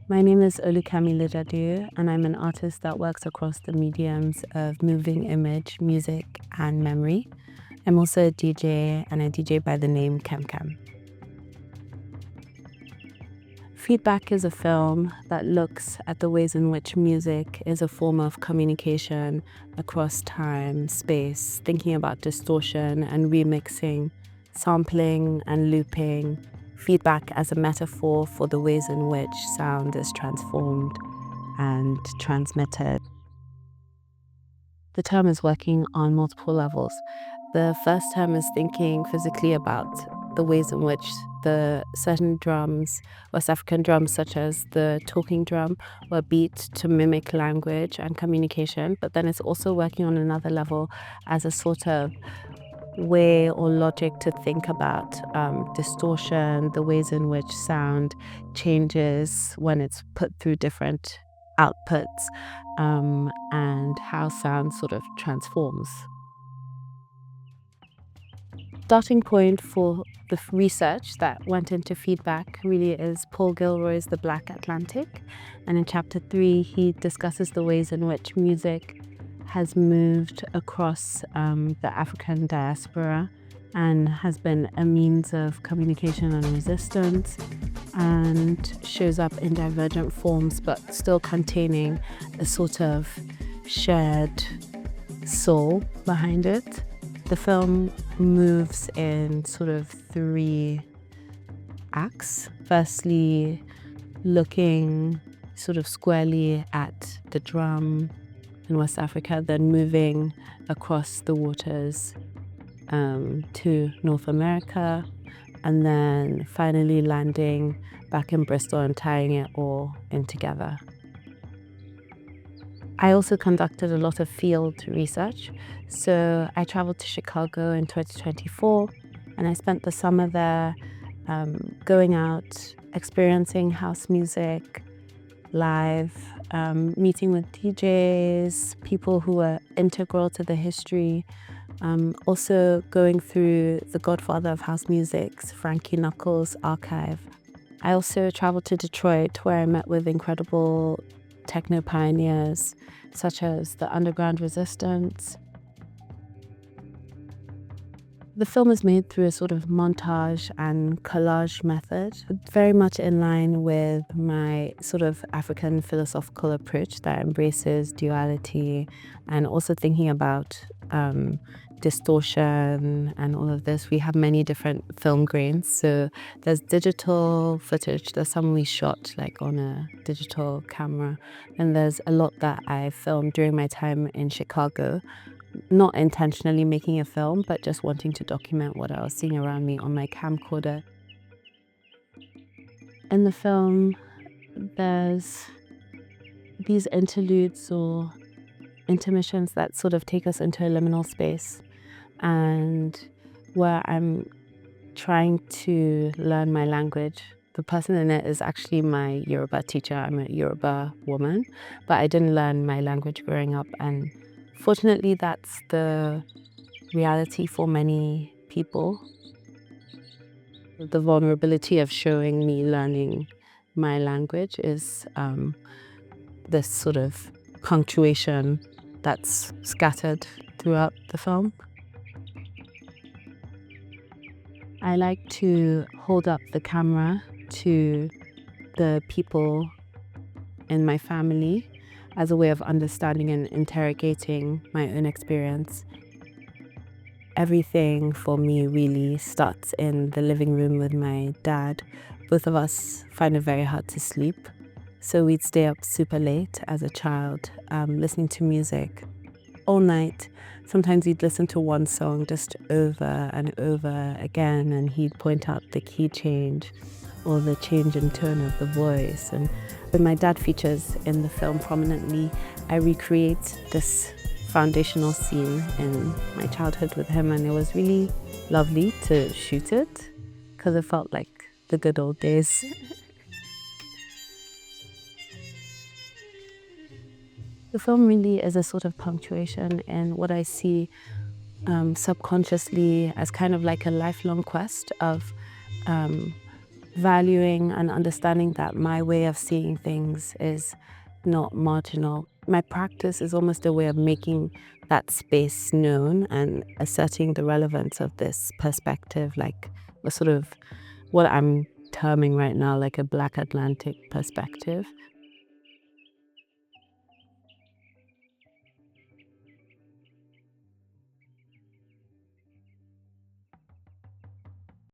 My name is Olukemi Lijadu, and I'm an artist that works across the mediums of moving image, music, and memory. I'm also a DJ, and I DJ by the name KemKem. Feedback is a film that looks at the ways in which music is a form of communication across time, space, thinking about distortion and remixing, sampling and looping, feedback as a metaphor for the ways in which sound is transformed and transmitted. The term is working on multiple levels. The first term is thinking physically about the ways in which the certain drums, West African drums such as the talking drum, were beat to mimic language and communication, but then it's also working on another level as a sort of way or logic to think about distortion, the ways in which sound changes when it's put through different outputs, and how sound sort of transforms. Starting point for the research that went into feedback really is Paul Gilroy's The Black Atlantic, and in chapter 3 he discusses the ways in which music has moved across the African diaspora and has been a means of communication and resistance, and shows up in divergent forms but still containing a sort of shared soul behind it. The film moves in sort of 3 acts. Firstly, looking sort of squarely at the drum in West Africa, then moving across the waters to North America, and then finally landing back in Bristol and tying it all in together. I also conducted a lot of field research. So I traveled to Chicago in 2024, and I spent the summer there going out, experiencing house music live, meeting with DJs, people who were integral to the history, also going through the godfather of house music's Frankie Knuckles archive. I also traveled to Detroit, where I met with incredible techno pioneers such as the Underground Resistance. The film is made through a sort of montage and collage method, very much in line with my sort of African philosophical approach that embraces duality and also thinking about distortion and all of this. We have many different film grains. So there's digital footage, there's some we shot like on a digital camera, and there's a lot that I filmed during my time in Chicago, not intentionally making a film, but just wanting to document what I was seeing around me on my camcorder. In the film, there's these interludes or intermissions that sort of take us into a liminal space, and where I'm trying to learn my language. The person in it is actually my Yoruba teacher. I'm a Yoruba woman, but I didn't learn my language growing up, and fortunately that's the reality for many people. The vulnerability of showing me learning my language is this sort of punctuation that's scattered throughout the film. I like to hold up the camera to the people in my family as a way of understanding and interrogating my own experience. Everything for me really starts in the living room with my dad. Both of us find it very hard to sleep, so we'd stay up super late as a child, listening to music all night. Sometimes we'd listen to one song just over and over again, and he'd point out the key change or the change in tone of the voice. And when my dad features in the film prominently, I recreate this foundational scene in my childhood with him, and it was really lovely to shoot it because it felt like the good old days. The film really is a sort of punctuation in what I see subconsciously as kind of like a lifelong quest of valuing and understanding that my way of seeing things is not marginal. My practice is almost a way of making that space known and asserting the relevance of this perspective, like a sort of what I'm terming right now like a Black Atlantic perspective,